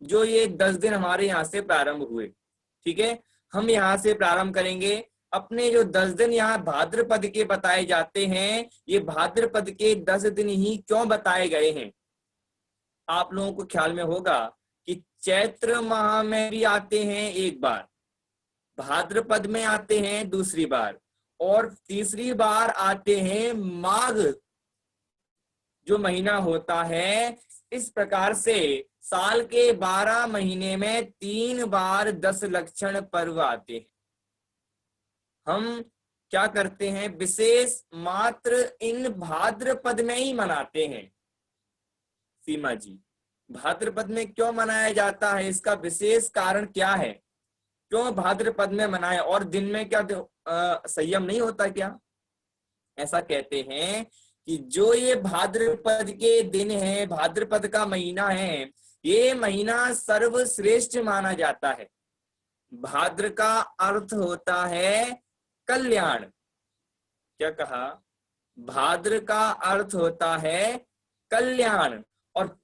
जो ये 10 दिन हमारे यहाँ से प्रारंभ हुए। ठीक है, हम यहाँ से प्रारंभ करेंगे। अपने जो 10 दिन यहाँ भाद्रपद के बताए जाते हैं, ये भाद्रपद के 10 दिन ही क्यों बताए गए हैं? आप लोगों को ख्याल में होगा कि चैत्र माह में भी आते हैं एक बार, भाद्रपद में आते हैं दूसरी बार, और तीसरी बार आते हैं माघ जो महीना होता है। इस प्रकार से साल के 12 महीने में 3 बार 10 लक्षण पर्व आते हैं। हम क्या करते हैं, विशेष मात्र इन भाद्रपद में ही मनाते हैं। सीमा जी, भाद्रपद में क्यों मनाया जाता है, इसका विशेष कारण क्या है? क्यों भाद्रपद में मनाए? और दिन में क्या संयम नहीं होता क्या? ऐसा कहते हैं कि जो ये भाद्रपद के दिन है, भाद्रपद का महीना है, ये महीना सर्वश्रेष्ठ माना जाता है। भाद्र का अर्थ होता है कल्याण। क्या कहा? भाद्र का अर्थ होता है कल्याण, और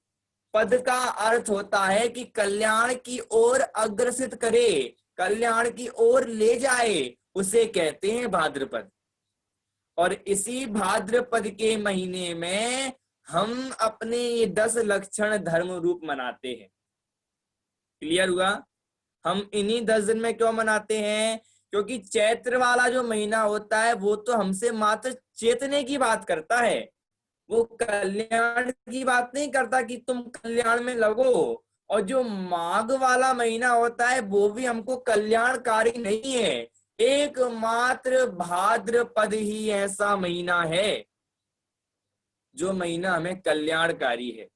पद का अर्थ होता है कि कल्याण की ओर अग्रसित करे, कल्याण की ओर ले जाए, उसे कहते हैं भाद्रपद। और इसी भाद्रपद के महीने में हम अपने ये 10 लक्षण धर्म रूप मनाते हैं। क्लियर हुआ? हम इन्हीं 10 दिन में क्यों मनाते हैं? क्योंकि चैत्र वाला जो महीना होता है वो तो हमसे मात्र चेतने की बात करता है, वो कल्याण की बात नहीं करता कि तुम कल्याण में लगो। और जो माघ वाला महीना होता है वो भी हमको कल्याणकारी नहीं है। एकमात्र भाद्रपद ही ऐसा महीना है जो महीना हमें कल्याणकारी है,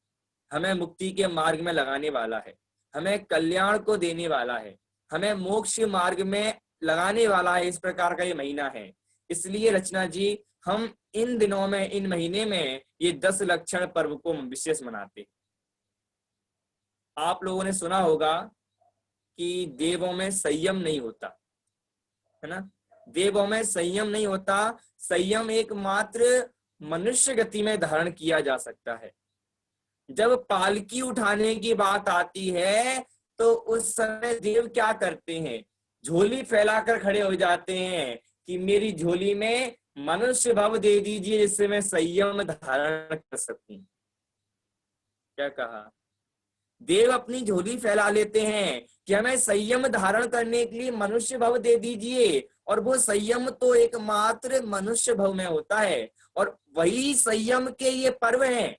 हमें मुक्ति के मार्ग में लगाने वाला है, हमें कल्याण को देने वाला है, हमें मोक्ष मार्ग में लगाने वाला है। इस प्रकार का ये महीना है। इसलिए रचना जी, हम इन दिनों में, इन महीने में ये 10 लक्षण पर्व को विशेष मनाते हैं। आप लोगों ने सुना होगा कि देवों में संयम नहीं होता, है ना? देवों में संयम नहीं होता। संयम एकमात्र मनुष्य गति में धारण किया जा सकता है। जब पालकी उठाने की बात आती है तो उस समय देव क्या करते हैं? झोली फैलाकर खड़े हो जाते हैं कि मेरी झोली में मनुष्य भव दे दीजिए जिससे मैं संयम धारण कर सकूं। क्या कहा? देव अपनी झोली फैला लेते हैं कि हमें संयम धारण करने के लिए मनुष्य भव दे दीजिए, और वो संयम तो एकमात्र मनुष्य भव में होता है, और वही संयम के ये पर्व हैं।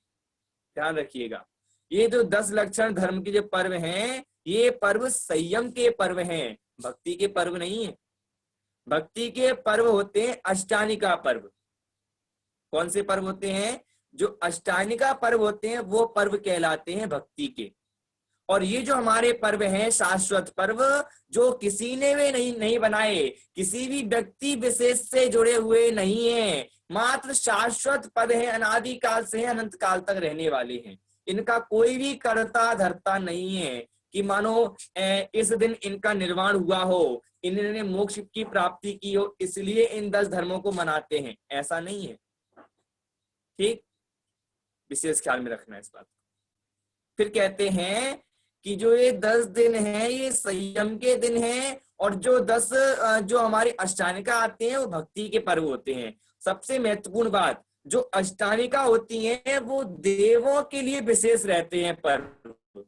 ध्यान रखिएगा, ये जो 10 लक्षण धर्म के जो पर्व हैं, ये पर्व संयम के पर्व हैं, भक्ति के पर्व नहीं है। भक्ति के पर्व होते हैं अष्टानिका पर्व। कौन से पर्व होते हैं? जो अष्टानिका पर्व होते हैं वो पर्व कहलाते हैं भक्ति के। और ये जो हमारे पर्व हैं शाश्वत पर्व, जो किसी ने भी नहीं बनाए, किसी भी व्यक्ति विशेष से जुड़े हुए नहीं है, मात्र शाश्वत पद है, अनादि काल से अनंत काल तक रहने वाले हैं। इनका कोई भी कर्ता धर्ता नहीं है कि मानो इस दिन इनका निर्वाण हुआ हो, इन्होंने मोक्ष की प्राप्ति की हो इसलिए इन 10 धर्मों को मनाते हैं, ऐसा नहीं है। ठीक, विशेष ख्याल में रखना इस बात। फिर कहते हैं कि जो ये 10 दिन हैं ये संयम के दिन हैं, और जो 10 जो हमारी अष्टानिका आते हैं वो भक्ति के पर्व होते हैं। सबसे महत्वपूर्ण बात, जो अष्टानिका होती हैं वो देवों के लिए विशेष रहते हैं पर्व।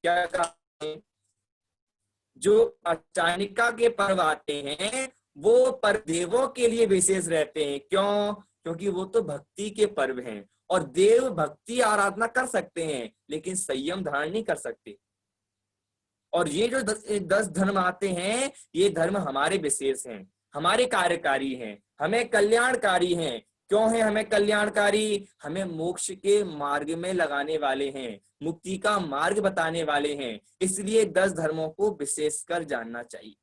क्या कहा? जो अष्टानिका के पर्व आते हैं वो पर्व देवों के लिए विशेष रहते हैं। क्यों? क्योंकि वो तो भक्ति के पर्व हैं, और देव भक्ति आराधना कर सकते हैं लेकिन संयम धारण नहीं कर सकते। और ये जो 10 धर्म आते हैं ये धर्म हमारे विशेष हैं, हमारे कार्यकारी हैं, हमें कल्याणकारी हैं। क्यों है हमें कल्याणकारी? हमें मोक्ष के मार्ग में लगाने वाले हैं, मुक्ति का मार्ग बताने वाले हैं। इसलिए 10 धर्मों को विशेषकर जानना चाहिए।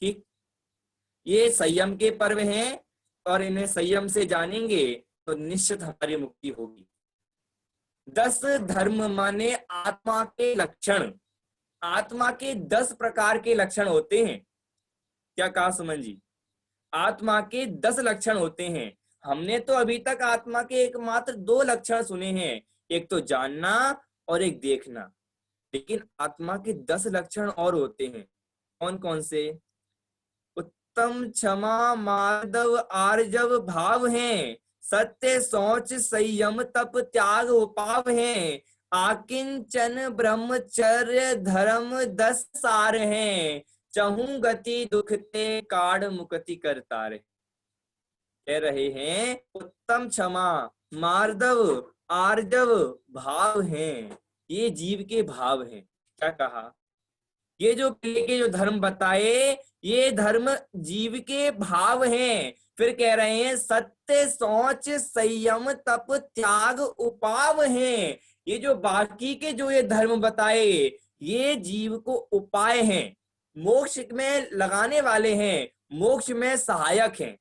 ठीक, ये संयम के पर्व हैं, और इन्हें संयम से जानेंगे तो निश्चित हमारी मुक्ति होगी। 10 धर्म माने आत्मा के लक्षण। आत्मा के 10 प्रकार के लक्षण होते हैं। क्या कहा सुमन जी? आत्मा के 10 लक्षण होते हैं। हमने तो अभी तक आत्मा के एकमात्र 2 लक्षण सुने हैं, एक तो जानना और एक देखना। लेकिन आत्मा के 10 लक्षण और होते हैं। कौन कौन से? उत्तम, क्षमा, मार्दव, आर्जव भाव हैं, सत्य, शौच, संयम, तप, त्याग, उपाव हैं, आकिंचन, ब्रह्मचर्य, धर्म 10 सार हैं, चहु गति दुखते काढ़ मुक्ति करतार। कह रहे हैं उत्तम, क्षमा, मार्दव, आर्जव भाव हैं, ये जीव के भाव हैं। क्या कहा? ये जो पहले के जो धर्म बताए, ये धर्म जीव के भाव हैं। फिर कह रहे हैं सत्य, शौच, संयम, तप, त्याग, उपाव हैं। ये जो बाकी के जो ये धर्म बताए, ये जीव को उपाय हैं, मोक्ष में लगाने वाले हैं, मोक्ष में सहायक हैं।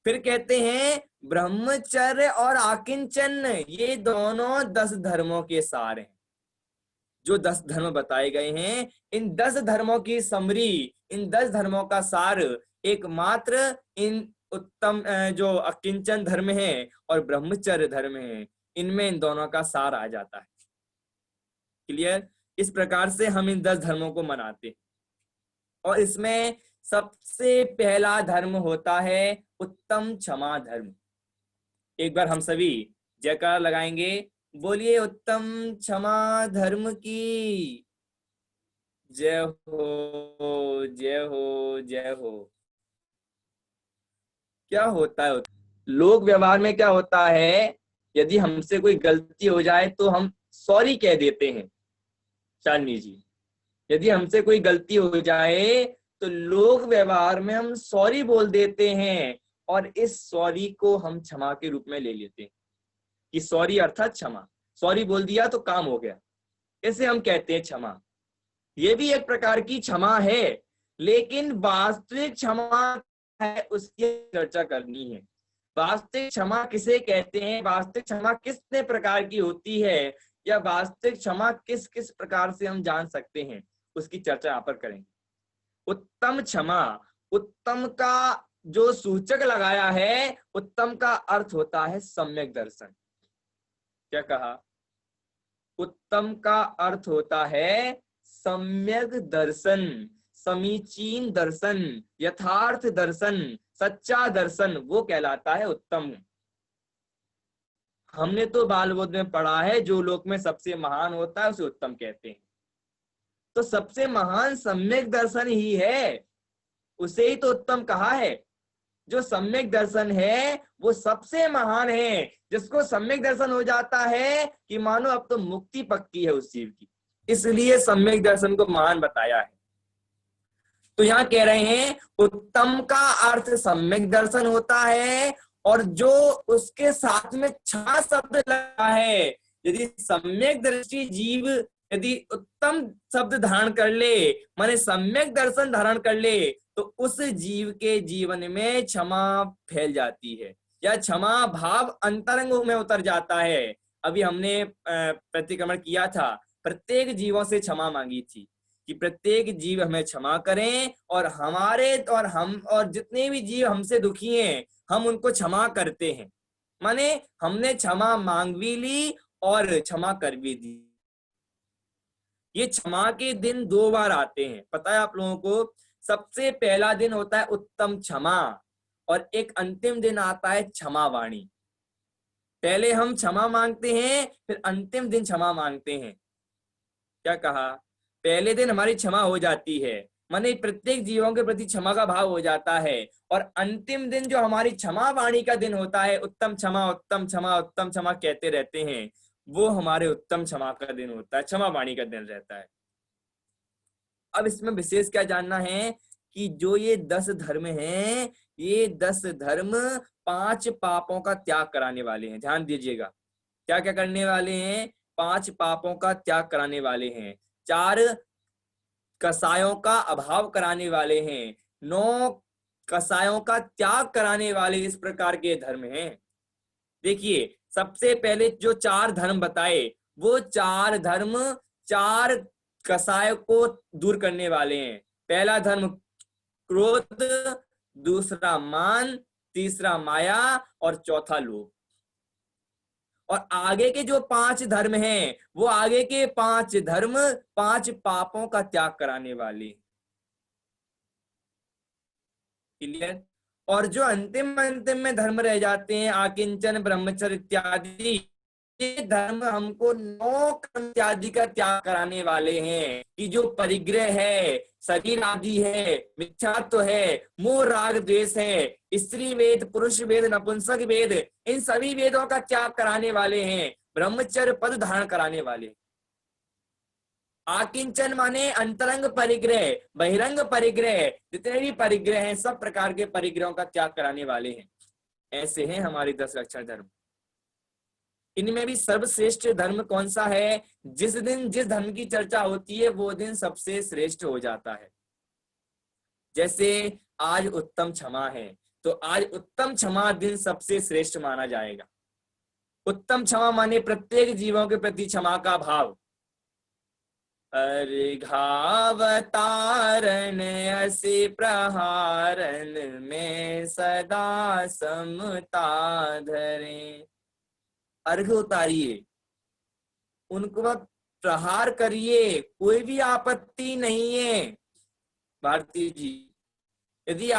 फिर कहते हैं ब्रह्मचर्य और आकिंचन, ये दोनों 10 धर्मों के सार हैं। जो 10 धर्म बताए गए हैं, इन 10 धर्मों की समरी, इन 10 धर्मों का सार एकमात्र इन उत्तम जो अकिंचन धर्म है और ब्रह्मचर्य धर्म है, इनमें इन दोनों का सार आ जाता है। क्लियर? इस प्रकार से हम इन 10 धर्मों को मनाते हैं। और इसमें सबसे पहला धर्म होता है उत्तम क्षमा धर्म। एक बार हम सभी जयकार लगाएंगे, बोलिए उत्तम क्षमा धर्म की जय हो, जय हो, जय हो। क्या होता है लोक व्यवहार में? क्या होता है, यदि हमसे कोई गलती हो जाए तो हम सॉरी कह देते हैं। शालिनी जी, यदि हमसे कोई गलती हो जाए तो लोक व्यवहार में हम सॉरी बोल देते हैं, और इस सॉरी को हम क्षमा के रूप में ले लेते हैं कि सॉरी अर्थात क्षमा। सॉरी बोल दिया तो काम हो गया, इसे हम कहते हैं क्षमा। ये भी एक प्रकार की क्षमा है, लेकिन वास्तविक क्षमा है उसकी चर्चा करनी है। वास्तविक क्षमा किसे कहते हैं, वास्तविक क्षमा कितने प्रकार की होती है, या वास्तविक क्षमा किस किस प्रकार से हम जान सकते हैं, उसकी चर्चा यहाँ पर करेंगे। उत्तम क्षमा, उत्तम का जो सूचक लगाया है, उत्तम का अर्थ होता है सम्यक दर्शन। क्या कहा? उत्तम का अर्थ होता है सम्यक दर्शन, समीचीन दर्शन, यथार्थ दर्शन, सच्चा दर्शन, वो कहलाता है उत्तम। हमने तो बाल बोध में पढ़ा है, जो लोक में सबसे महान होता है उसे उत्तम कहते हैं। तो सबसे महान सम्यक दर्शन ही है, उसे ही तो उत्तम कहा है। जो सम्यक दर्शन है वो सबसे महान है, जिसको सम्यक दर्शन हो जाता है कि मानो अब तो मुक्ति पक्की है उस जीव की, इसलिए सम्यक दर्शन को महान बताया है। तो यहाँ कह रहे हैं उत्तम का अर्थ सम्यक दर्शन होता है, और जो उसके साथ में क्षमा शब्द लगा है, यदि सम्यक दृष्टि जीव यदि उत्तम शब्द धारण कर ले, माने सम्यक दर्शन धारण कर ले, तो उस जीव के जीवन में क्षमा फैल जाती है, या क्षमा भाव अंतरंग में उतर जाता है। अभी हमने प्रतिक्रमण किया था, प्रत्येक जीवों से क्षमा मांगी थी कि प्रत्येक जीव हमें क्षमा करें, और हमारे और हम और जितने भी जीव हमसे दुखी हैं, हम उनको क्षमा करते हैं। माने हमने क्षमा मांग भी ली और क्षमा कर भी दी। ये क्षमा के दिन 2 बार आते हैं, पता है आप लोगों को? सबसे पहला दिन होता है उत्तम क्षमा, और एक अंतिम दिन आता है क्षमा वाणी। पहले हम क्षमा मांगते हैं, फिर अंतिम दिन क्षमा मांगते हैं। क्या कहा? पहले दिन हमारी क्षमा हो जाती है, माने प्रत्येक जीवों के प्रति क्षमा का भाव हो जाता है, और अंतिम दिन जो हमारी क्षमा वाणी का दिन होता है, उत्तम क्षमा, उत्तम क्षमा, उत्तम क्षमा कहते रहते हैं, वो हमारे उत्तम क्षमा का दिन होता है, क्षमा वाणी का दिन रहता है। अब इसमें विशेष क्या जानना है कि जो ये 10 धर्म हैं, ये 10 धर्म 5 पापों का त्याग कराने वाले हैं। ध्यान दीजिएगा, क्या क्या करने वाले हैं? 5 पापों का त्याग कराने वाले हैं, 4 कसायों का अभाव कराने वाले हैं, 9 कसायों का त्याग कराने वाले, इस प्रकार के धर्म हैं। देखिए, सबसे पहले जो 4 धर्म बताए, वो 4 धर्म 4 कसाय को दूर करने वाले हैं। पहला धर्म क्रोध, दूसरा मान, तीसरा माया, और चौथा लोभ। और आगे के जो 5 धर्म हैं वो आगे के 5 धर्म 5 पापों का त्याग कराने वाले। क्लियर। और जो अंतिम अंतिम में धर्म रह जाते हैं आकिंचन ब्रह्मचर्य इत्यादि, ये धर्म हमको 9 कर्म इत्यादि का त्याग कराने वाले हैं कि जो परिग्रह है, शरीर आदि है, मिथ्यात्व है, मोह राग द्वेष है, स्त्री वेद पुरुष वेद नपुंसक वेद, इन सभी वेदों का त्याग कराने वाले हैं, ब्रह्मचर्य पद धारण कराने वाले। आकिंचन माने अंतरंग परिग्रह, बहिरंग परिग्रह, जितने भी परिग्रह हैं सब प्रकार के परिग्रहों का त्याग कराने वाले हैं। ऐसे हैं हमारे 10 लक्षण धर्म। इनमें भी सर्वश्रेष्ठ धर्म कौन सा है? जिस दिन जिस धर्म की चर्चा होती है वो दिन सबसे श्रेष्ठ हो जाता है। जैसे आज उत्तम क्षमा है, तो आज उत्तम क्षमा दिन सबसे श्रेष्ठ माना जाएगा। उत्तम क्षमा माने प्रत्येक जीवों के प्रति क्षमा का भाव। अर्घावतारण असी प्रहारन में सदा समता धरे। अर्घ उतारिए, उनको प्रहार करिए, कोई भी आपत्ति नहीं है। भारती जी, यदि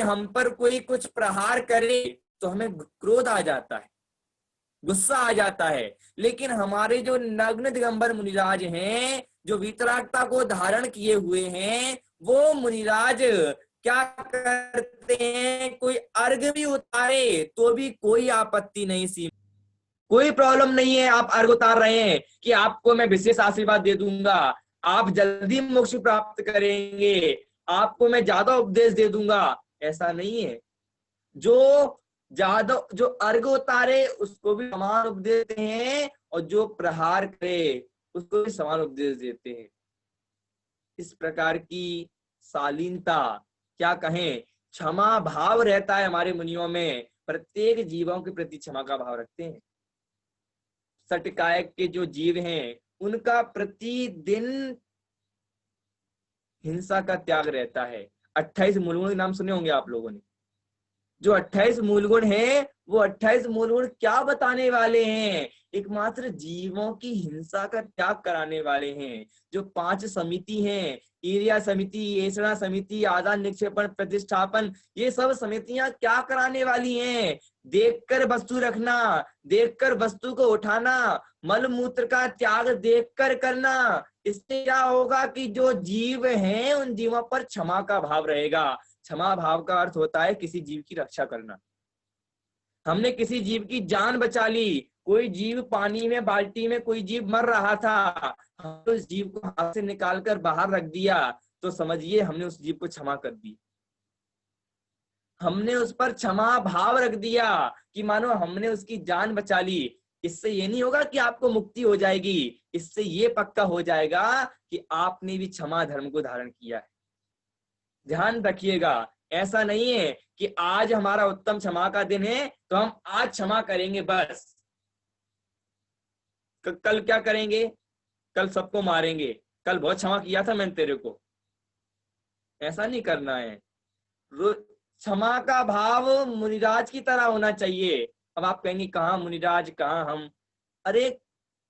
हम पर कोई कुछ प्रहार करे तो हमें क्रोध आ जाता है, गुस्सा आ जाता है, लेकिन हमारे जो नग्न दिगंबर मुनिराज हैं, जो वीतरागता को धारण किए हुए हैं, वो मुनिराज क्या करते हैं? कोई अर्घ भी उतारे तो भी कोई आपत्ति नहीं, सी कोई प्रॉब्लम नहीं है। आप अर्घ उतार रहे हैं कि आपको मैं विशेष आशीर्वाद दे दूंगा, आप जल्दी मोक्ष प्राप्त करेंगे, आपको मैं ज्यादा उपदेश दे दूंगा, ऐसा नहीं है। जो अर्घ उतारे उसको भी समान उपदेश देते हैं, और जो प्रहार करे उसको भी समान उपदेश देते हैं। इस प्रकार की शालीनता, क्या कहें, क्षमा भाव रहता है हमारे मुनियों में। प्रत्येक जीवों के प्रति क्षमा का भाव रखते हैं। सटकायक के जो जीव हैं उनका प्रतिदिन हिंसा का त्याग रहता है। 28 मूलगुण के नाम सुने होंगे आप लोगों ने। जो 28 मूलगुण हैं वो 28 मूलगुण क्या बताने वाले हैं? एकमात्र जीवों की हिंसा का त्याग कराने वाले हैं। जो 5 समिति हैं, ईर्ष्या समिति, ऐषणा समिति, आदान निक्षेपण प्रतिष्ठापन, ये सब समितियां क्या कराने वाली हैं? देखकर वस्तु रखना, देखकर वस्तु को उठाना, मल मूत्र का त्याग देखकर करना। इससे क्या होगा कि जो जीव हैं उन जीवों पर क्षमा का भाव रहेगा। क्षमा भाव का अर्थ होता है किसी जीव की रक्षा करना। हमने किसी जीव की जान बचा ली, कोई जीव पानी में, बाल्टी में कोई जीव मर रहा था, हमने उस जीव को हाथ से निकालकर बाहर रख दिया, तो समझिए हमने उस जीव को क्षमा कर दी। हमने उस पर क्षमा भाव रख दिया कि मानो हमने उसकी जान बचा ली। इससे ये नहीं होगा कि आपको मुक्ति हो जाएगी, इससे ये पक्का हो जाएगा कि आपने भी क्षमा धर्म को धारण किया है। ध्यान रखिएगा, ऐसा नहीं है कि आज हमारा उत्तम क्षमा का दिन है तो हम आज क्षमा करेंगे बस, कल क्या करेंगे? कल सबको मारेंगे, कल बहुत क्षमा किया था मैंने तेरे को। ऐसा नहीं करना है। क्षमा का भाव मुनिराज की तरह होना चाहिए। अब आप कहेंगे कहाँ मुनिराज, कहाँ हम? अरे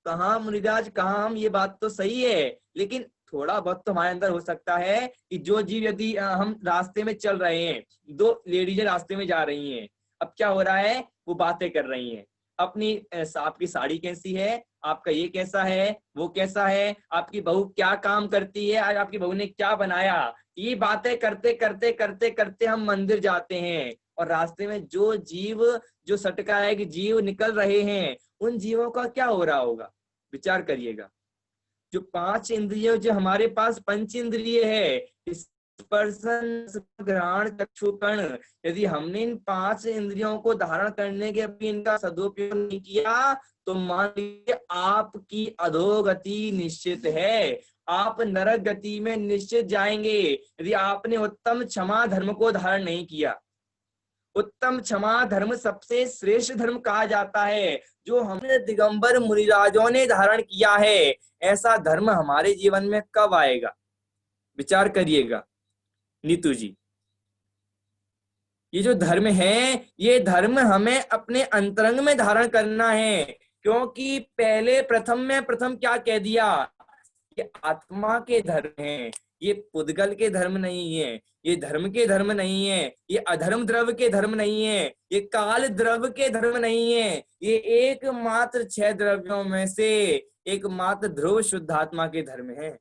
कहाँ मुनिराज, कहाँ हम, ये बात तो सही है, लेकिन थोड़ा बहुत तो हमारे अंदर हो सकता है कि जो जीव, यदि हम रास्ते में चल रहे हैं, 2 लेडीज रास्ते में जा रही हैं, अब क्या हो रहा है, वो बातें कर रही हैं अपनी, आपकी साड़ी कैसी है, आपका ये कैसा है, वो कैसा है, आपकी बहू क्या काम करती है, आज आपकी बहू ने क्या बनाया, ये बातें करते करते करते करते हम मंदिर जाते हैं, और रास्ते में जो जीव, जो सटका है कि जीव निकल रहे हैं, उन जीवों का क्या हो रहा होगा? विचार करिएगा। जो 5 इंद्रिय, जो हमारे पास पंच इंद्रिय है, स्पर्शन घ्राण चक्षु कर्ण, यदि हमने इन 5 इंद्रियों को धारण करने के भी इनका सदुपयोग नहीं किया तो मान लीजिए आपकी अधोगति निश्चित है, आप नरक गति में निश्चित जाएंगे यदि आपने उत्तम क्षमा धर्म को धारण नहीं किया। उत्तम क्षमा धर्म सबसे श्रेष्ठ धर्म कहा जाता है, जो हमने दिगंबर मुनिराजों ने धारण किया है। ऐसा धर्म हमारे जीवन में कब आएगा? विचार करिएगा नीतू जी। ये जो धर्म है, ये धर्म हमें अपने अंतरंग में धारण करना है। क्योंकि पहले प्रथम में प्रथम क्या कह दिया, ये आत्मा के धर्म है, ये पुद्गल के धर्म नहीं है, ये धर्म के धर्म नहीं है, ये अधर्म द्रव्य के धर्म नहीं है, ये काल द्रव्य के धर्म नहीं है, ये एकमात्र 6 द्रव्यों में से एकमात्र ध्रुव शुद्धात्मा के धर्म है।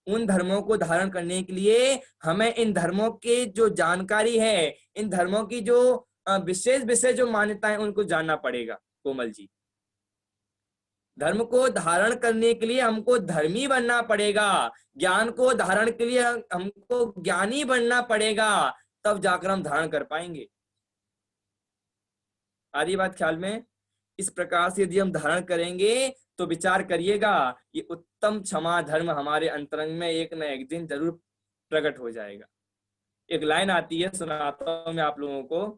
उन धर्मों को धारण करने के लिए हमें इन धर्मों के जो जानकारी है, इन धर्मों की जो विशेष विशेष जो मान्यताएं, उनको जानना पड़ेगा। कोमल जी, धर्म को धारण करने के लिए हमको धर्मी बनना पड़ेगा, ज्ञान को धारण के लिए हमको ज्ञानी बनना पड़ेगा, तब जाकर हम धारण कर पाएंगे। आ रही बात ख्याल में? इस प्रकार से यदि हम धारण करेंगे तो विचार करिएगा, ये उत्तम क्षमा धर्म हमारे अंतरंग में एक न एक दिन जरूर प्रकट हो जाएगा। एक लाइन आती है, सुनाता हूं मैं आप लोगों को।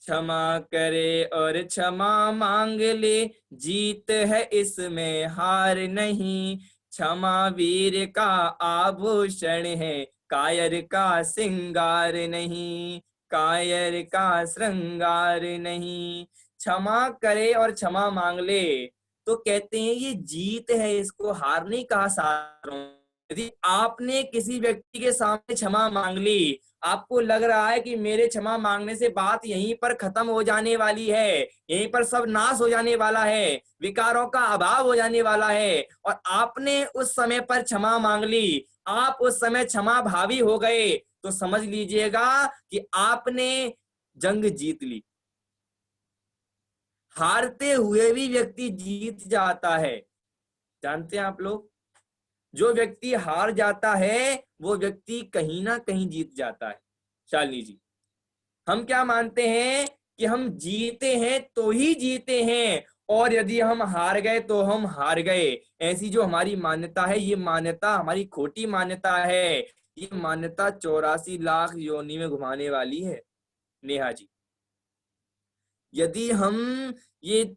क्षमा करे और क्षमा मांग ले, जीत है इसमें हार नहीं। क्षमा वीर का आभूषण है, कायर का श्रृंगार नहीं, कायर का श्रृंगार नहीं। क्षमा करे और क्षमा मांग ले तो कहते हैं ये जीत है, इसको हार नहीं कहा शास्त्रों। यदि आपने किसी व्यक्ति के सामने क्षमा मांग ली, आपको लग रहा है कि मेरे क्षमा मांगने से बात यहीं पर खत्म हो जाने वाली है, यहीं पर सब नाश हो जाने वाला है, विकारों का अभाव हो जाने वाला है, और आपने उस समय पर क्षमा मांग ली, आप उस समय क्षमा भावी हो गए, तो समझ लीजिएगा कि आपने जंग जीत ली। हारते हुए भी व्यक्ति जीत जाता है। जानते हैं आप लोग, जो व्यक्ति हार जाता है वो व्यक्ति कहीं ना कहीं जीत जाता है। शालिनी जी, हम क्या मानते हैं कि हम जीते हैं तो ही जीते हैं, और यदि हम हार गए तो हम हार गए। ऐसी जो हमारी मान्यता है, ये मान्यता हमारी खोटी मान्यता है। ये मान्यता 84 लाख योनि में घुमाने वाली है। नेहा जी, यदि हम ये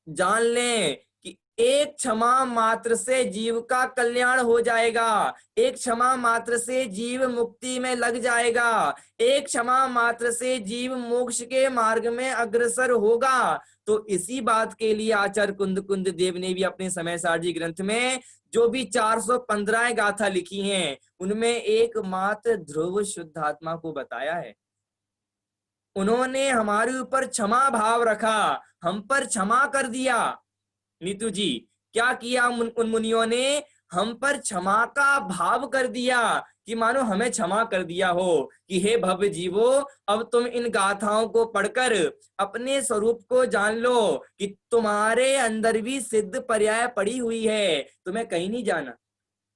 जान लें कि एक क्षमा मात्र से जीव का कल्याण हो जाएगा, एक क्षमा मात्र से जीव मुक्ति में लग जाएगा, एक क्षमा मात्र से जीव मोक्ष के मार्ग में अग्रसर होगा, तो इसी बात के लिए आचार्य कुंद कुंद देव ने भी अपने समय सारजी ग्रंथ में जो भी 415 गाथा लिखी हैं, उनमें एकमात्र ध्रुव शुद्धात्मा को बताया है। उन्होंने हमारे ऊपर क्षमा भाव रखा, हम पर क्षमा कर दिया। नीतू जी, क्या किया उन मुनियों ने? हम पर क्षमा का भाव कर दिया, कि मानो हमें क्षमा कर दिया हो कि हे भव्य जीवो, अब तुम इन गाथाओं को पढ़कर अपने स्वरूप को जान लो कि तुम्हारे अंदर भी सिद्ध पर्याय पड़ी हुई है, तुम्हें कहीं नहीं जाना।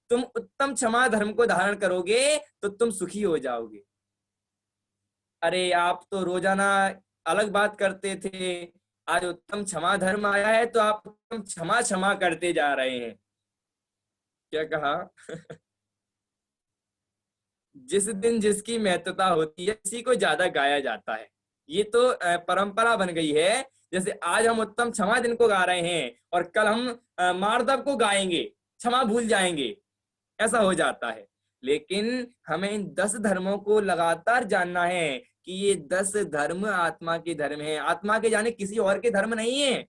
तुम उत्तम क्षमा धर्म को धारण करोगे तो तुम सुखी हो जाओगे। अरे आप तो रोजाना अलग बात करते थे, आज उत्तम क्षमा धर्म आया है तो आप उत्तम क्षमा क्षमा करते जा रहे हैं। क्या कहा? जिस दिन जिसकी महत्वता होती है उसी को ज्यादा गाया जाता है। ये तो परंपरा बन गई है। जैसे आज हम उत्तम क्षमा दिन को गा रहे हैं और कल हम मार्दव को गाएंगे, क्षमा भूल जाएंगे, ऐसा हो जाता है। लेकिन हमें इन 10 धर्मों को लगातार जानना है कि ये 10 धर्म आत्मा के धर्म हैं। आत्मा के जाने किसी और के धर्म नहीं है,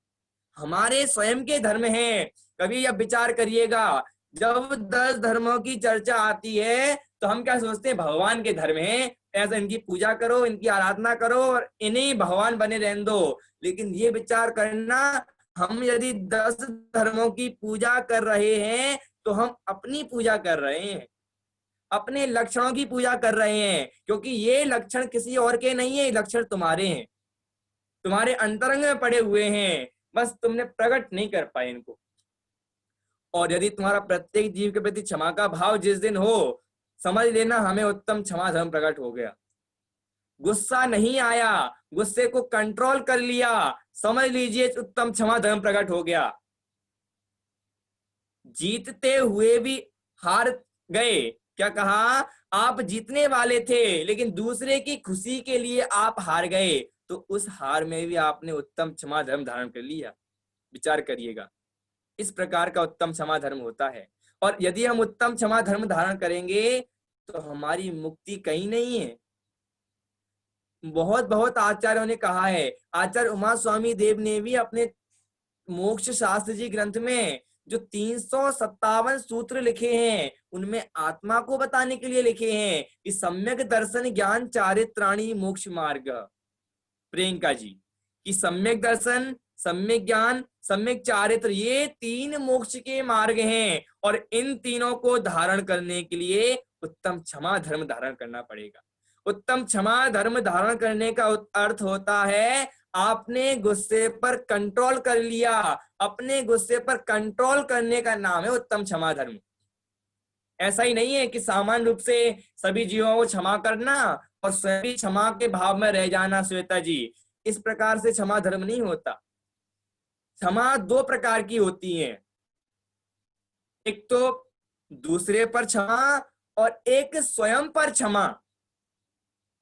हमारे स्वयं के धर्म हैं। कभी अब विचार करिएगा, जब 10 धर्मों की चर्चा आती है तो हम क्या सोचते हैं? भगवान के धर्म हैं, ऐसा इनकी पूजा करो, इनकी आराधना करो और इन्हीं भगवान बने रहने दो। लेकिन ये विचार करना, हम यदि 10 धर्मों की पूजा कर रहे हैं तो हम अपनी पूजा कर रहे हैं, अपने लक्षणों की पूजा कर रहे हैं, क्योंकि ये लक्षण किसी और के नहीं है, लक्षण तुम्हारे हैं, तुम्हारे अंतरंग में पड़े हुए हैं, बस तुमने प्रकट नहीं कर पाए इनको। और यदि तुम्हारा प्रत्येक जीव के प्रति क्षमा का भाव जिस दिन हो, समझ लेना हमें उत्तम क्षमा धर्म प्रकट हो गया। गुस्सा नहीं आया, गुस्से को कंट्रोल कर लिया, समझ लीजिए उत्तम क्षमा धर्म प्रकट हो गया। जीतते हुए भी हार गए, क्या कहा? आप जीतने वाले थे लेकिन दूसरे की खुशी के लिए आप हार गए, तो उस हार में भी आपने उत्तम क्षमा धर्म धारण कर लिया। विचार करिएगा, इस प्रकार का उत्तम क्षमा धर्म होता है। और यदि हम उत्तम क्षमा धर्म धारण करेंगे तो हमारी मुक्ति कहीं नहीं है। बहुत बहुत आचार्यों ने कहा है। आचार्य उमा स्वामी देव ने भी अपने मोक्ष शास्त्र जी ग्रंथ में जो 357 सूत्र लिखे हैं उनमें आत्मा को बताने के लिए लिखे हैं कि सम्यक दर्शन ज्ञान चारित्राणी मोक्ष मार्ग। प्रियंका जी कि सम्यक दर्शन, सम्यक ज्ञान, सम्यक चारित्र, ये तीन मोक्ष के मार्ग हैं और इन तीनों को धारण करने के लिए उत्तम क्षमा धर्म धारण करना पड़ेगा। उत्तम क्षमा धर्म धारण करने का अर्थ होता है आपने गुस्से पर कंट्रोल कर लिया। अपने गुस्से पर कंट्रोल करने का नाम है उत्तम क्षमा धर्म। ऐसा ही नहीं है कि सामान्य रूप से सभी जीवों को क्षमा करना और स्वयं क्षमा के भाव में रह जाना। श्वेता जी, इस प्रकार से क्षमा धर्म नहीं होता। क्षमा दो प्रकार की होती है, एक तो दूसरे पर क्षमा और एक स्वयं पर क्षमा।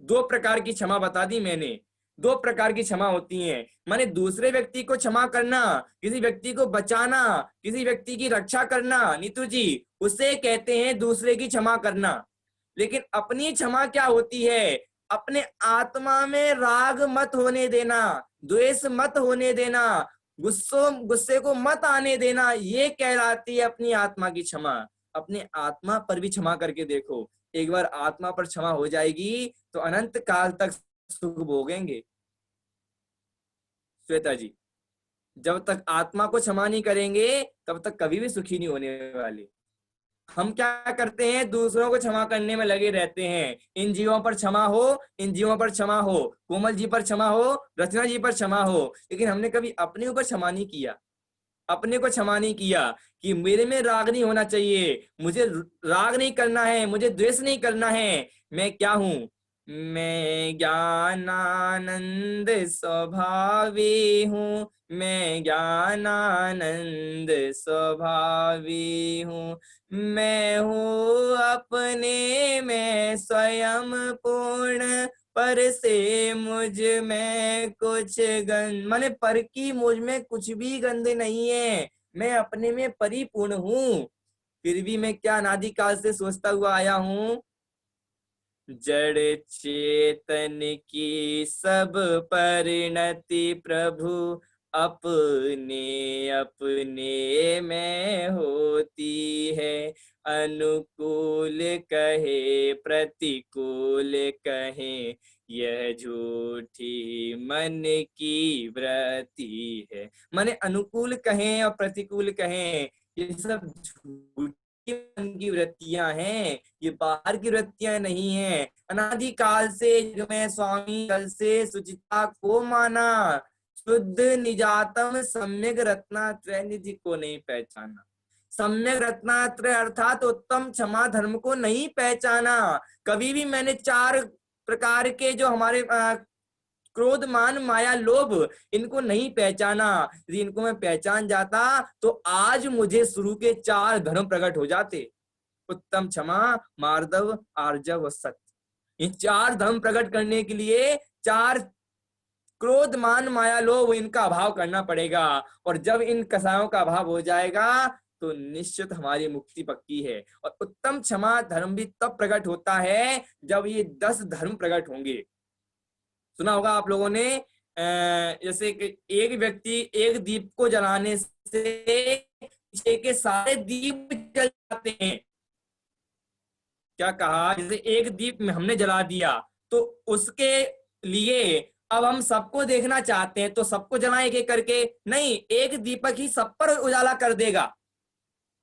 दो प्रकार की क्षमा बता दी मैंने। दो प्रकार की क्षमा होती हैं, माने दूसरे व्यक्ति को क्षमा करना, किसी व्यक्ति को बचाना, किसी व्यक्ति की रक्षा करना, नीतू जी, उसे कहते हैं दूसरे की क्षमा करना। लेकिन अपनी क्षमा क्या होती है? अपने आत्मा में राग मत होने देना, द्वेष मत होने देना, गुस्से को मत आने देना, ये कहलाती है अपनी आत्मा की क्षमा। अपने आत्मा पर भी क्षमा करके देखो, एक बार आत्मा पर क्षमा हो जाएगी तो अनंत काल तक सुख भोगेंगे। श्वेता जी, जब तक आत्मा को क्षमा नहीं करेंगे तब तक कभी भी सुखी नहीं होने वाले। हम क्या करते हैं? दूसरों को क्षमा करने में लगे रहते हैं। इन जीवों पर क्षमा हो, इन जीवों पर क्षमा हो, कोमल जी पर क्षमा हो, रचना जी पर क्षमा हो, लेकिन हमने कभी अपने ऊपर क्षमा नहीं किया। अपने को क्षमा नहीं किया कि मेरे में राग नहीं होना चाहिए, मुझे राग नहीं करना है, मुझे द्वेष नहीं करना है। मैं क्या हूं? मैं ज्ञानानंद स्वभावी हूँ, मैं ज्ञानानंद स्वभावी हूँ, मैं हूँ अपने में स्वयं पूर्ण, पर से मुझ में कुछ गंध, माने पर की मुझ में कुछ भी गंध नहीं है, मैं अपने में परिपूर्ण हूँ। फिर भी मैं क्या अनादिकाल से सोचता हुआ आया हूँ, जड़ चेतन की सब परिणति प्रभु अपने अपने में होती है, अनुकूल कहे प्रतिकूल कहे यह झूठी मन की वृत्ति है। माने अनुकूल कहें और प्रतिकूल कहें, ये सब झूठी मन की वृत्तियां हैं, ये बाहर की वृत्तियां नहीं है। अनादिकाल से जो मैं स्वामी कल से सुचिता को माना, शुद्ध निजातम सम्यक रत्नात्रय निधि को नहीं पहचाना। सम्यक रत्नात्रय अर्थात उत्तम क्षमा धर्म को नहीं पहचाना। कभी भी मैंने चार प्रकार के जो हमारे क्रोध मान माया लोभ, इनको नहीं पहचाना। यदि इनको मैं पहचान जाता तो आज मुझे शुरू के चार धर्म प्रकट हो जाते, उत्तम क्षमा मार्दव आर्जव सत्य। इन चार धर्म प्रकट करने के लिए चार क्रोध मान माया लोभ, इनका अभाव करना पड़ेगा। और जब इन कसायों का अभाव हो जाएगा तो निश्चित हमारी मुक्ति पक्की है। और उत्तम क्षमा धर्म भी तब प्रकट होता है जब ये 10 धर्म प्रकट होंगे। सुना होगा आप लोगों ने, जैसे कि एक व्यक्ति एक दीप को जलाने से पीछे के सारे दीप जल जाते हैं। क्या कहा? जैसे एक दीप में हमने जला दिया तो उसके लिए अब हम सबको देखना चाहते हैं तो सबको जलाएं एक एक करके? नहीं, एक दीपक ही सब पर उजाला कर देगा।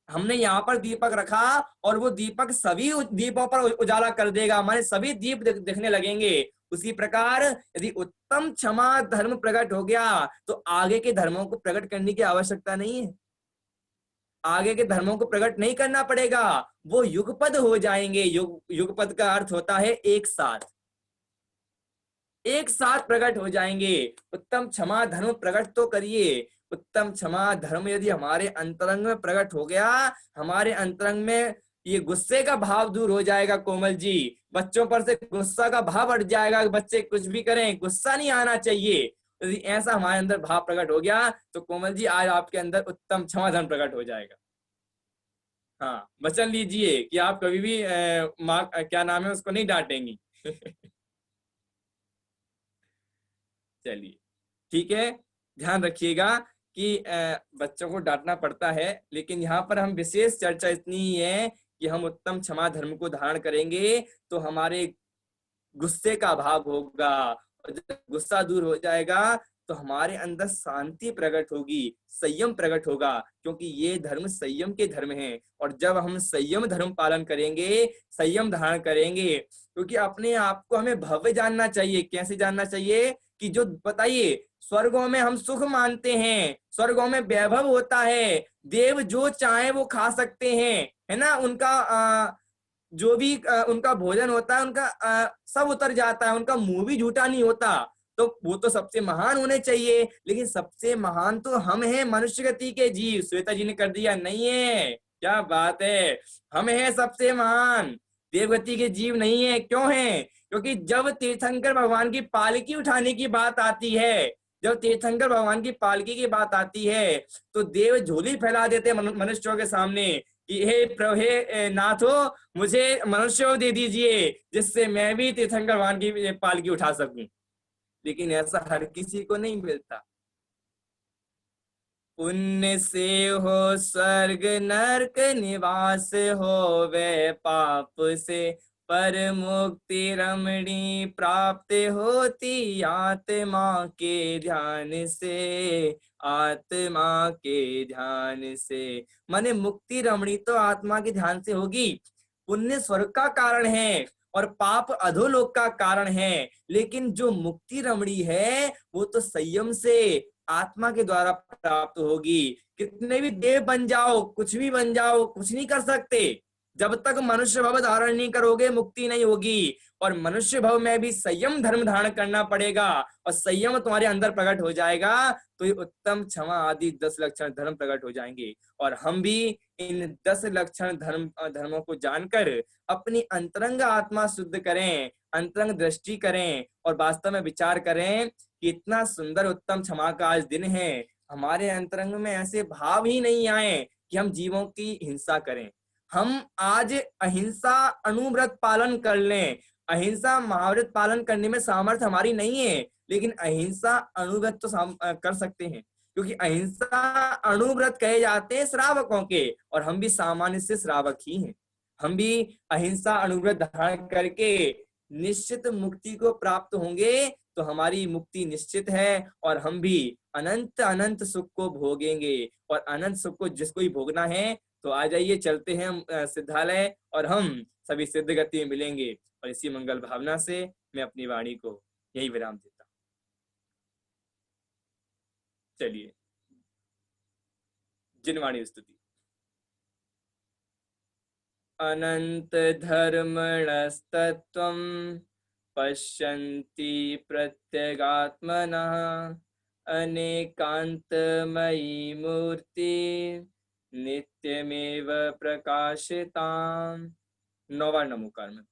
हमने यहाँ पर दीपक रखा और वो दीपक सभी दीपों पर उजाला कर देगा, माने सभी दीप दिखने लगेंगे। उसी प्रकार यदि उत्तम क्षमा धर्म प्रकट हो गया तो आगे के धर्मों को प्रकट करने की आवश्यकता नहीं है। आगे के धर्मों को प्रकट नहीं करना पड़ेगा, वो युगपद हो जाएंगे। युगपद का अर्थ होता है एक साथ, एक साथ प्रकट हो जाएंगे। उत्तम क्षमा धर्म प्रकट तो करिए। उत्तम क्षमा धर्म यदि हमारे अंतरंग में प्रकट हो गया, हमारे अंतरंग में ये गुस्से का भाव दूर हो जाएगा। कोमल जी, बच्चों पर से गुस्सा का भाव हट जाएगा। बच्चे कुछ भी करें, गुस्सा नहीं आना चाहिए। यदि ऐसा हमारे अंदर भाव प्रकट हो गया तो कोमल जी आज आपके अंदर उत्तम क्षमा धर्म प्रकट हो जाएगा। हाँ, वचन लीजिए कि आप कभी भी माँ क्या नाम है उसको नहीं डांटेंगी। चलिए ठीक है, ध्यान रखिएगा कि बच्चों को डांटना पड़ता है, लेकिन यहाँ पर हम विशेष चर्चा इतनी ही है कि हम उत्तम क्षमा धर्म को धारण करेंगे तो हमारे गुस्से का अभाव होगा, और जब गुस्सा दूर हो जाएगा तो हमारे अंदर शांति प्रकट होगी, संयम प्रकट होगा, क्योंकि ये धर्म संयम के धर्म हैं। और जब हम संयम धर्म पालन करेंगे, संयम धारण करेंगे, क्योंकि अपने आप को हमें भव्य जानना चाहिए। कैसे जानना चाहिए कि जो बताइए, स्वर्गों में हम सुख मानते हैं, स्वर्गों में वैभव होता है, देव जो चाहे वो खा सकते हैं, है ना, उनका जो भी उनका भोजन होता है, उनका सब उतर जाता है, उनका मुंह भी झूठा नहीं होता, तो वो तो सबसे महान होने चाहिए। लेकिन सबसे महान तो हम हैं, मनुष्य गति के जीव। श्वेता जी ने कर दिया, नहीं है, क्या बात है, हम हैं सबसे महान, देवगति के जीव नहीं है। क्यों है? क्योंकि जब तीर्थंकर भगवान की पालकी उठाने की बात आती है, जब तीर्थंकर भगवान की पालकी की बात आती है, तो देव झोली फैला देते मनुष्यों के सामने कि हे प्रभु, हे नाथो, मुझे मनुष्य दे दीजिए जिससे मैं भी तीर्थंकर भगवान की पालकी उठा सकूं। लेकिन ऐसा हर किसी को नहीं मिलता। पुण्य से हो स्वर्ग नरक निवास हो, वे पाप से पर मुक्ति रमणी प्राप्त होती आत्मा के ध्यान से, आत्मा के ध्यान से। माने मुक्ति रमणी तो आत्मा के ध्यान से होगी। पुण्य स्वर्ग का कारण है और पाप अधोलोक का कारण है, लेकिन जो मुक्ति रमणी है वो तो संयम से आत्मा के द्वारा प्राप्त होगी। कितने भी देव बन जाओ, कुछ भी बन जाओ, कुछ नहीं कर सकते। जब तक मनुष्य भव धारण नहीं करोगे, मुक्ति नहीं होगी। और मनुष्य भव में भी संयम धर्म धारण करना पड़ेगा, और संयम तुम्हारे अंदर प्रकट हो जाएगा तो ये उत्तम क्षमा आदि 10 लक्षण धर्म प्रकट हो जाएंगे। और हम भी इन 10 लक्षण धर्मों को जानकर अपनी अंतरंग आत्मा शुद्ध करें, अंतरंग दृष्टि करें, और वास्तव में विचार करें कि इतना सुंदर उत्तम क्षमा का आज दिन है, हमारे अंतरंग में ऐसे भाव ही नहीं आए कि हम जीवों की हिंसा करें। हम आज अहिंसा अणुव्रत पालन कर लें। अहिंसा महाव्रत पालन करने में सामर्थ्य हमारी नहीं है, लेकिन अहिंसा अणुव्रत तो कर सकते हैं, क्योंकि अहिंसा अणुव्रत कहे जाते हैं श्रावकों के, और हम भी सामान्य से श्रावक ही हैं। हम भी अहिंसा अणुव्रत धारण करके निश्चित मुक्ति को प्राप्त होंगे, तो हमारी मुक्ति निश्चित है, और हम भी अनंत अनंत सुख को भोगेंगे। और अनंत सुख को जिसको ही भोगना है तो आ जाइए, चलते हैं हम सिद्धालय, और हम सभी सिद्ध गति में मिलेंगे। और इसी मंगल भावना से मैं अपनी वाणी को यही विराम देता हूं। चलिए, जिनवाणी स्तुति। अनंत धर्मणस्तत्त्वं पश्यन्ति प्रत्यगात्मनः, अनेकान्तमयी मूर्ति नित्यमेव प्रकाशिताम्। 9वां नमोकार में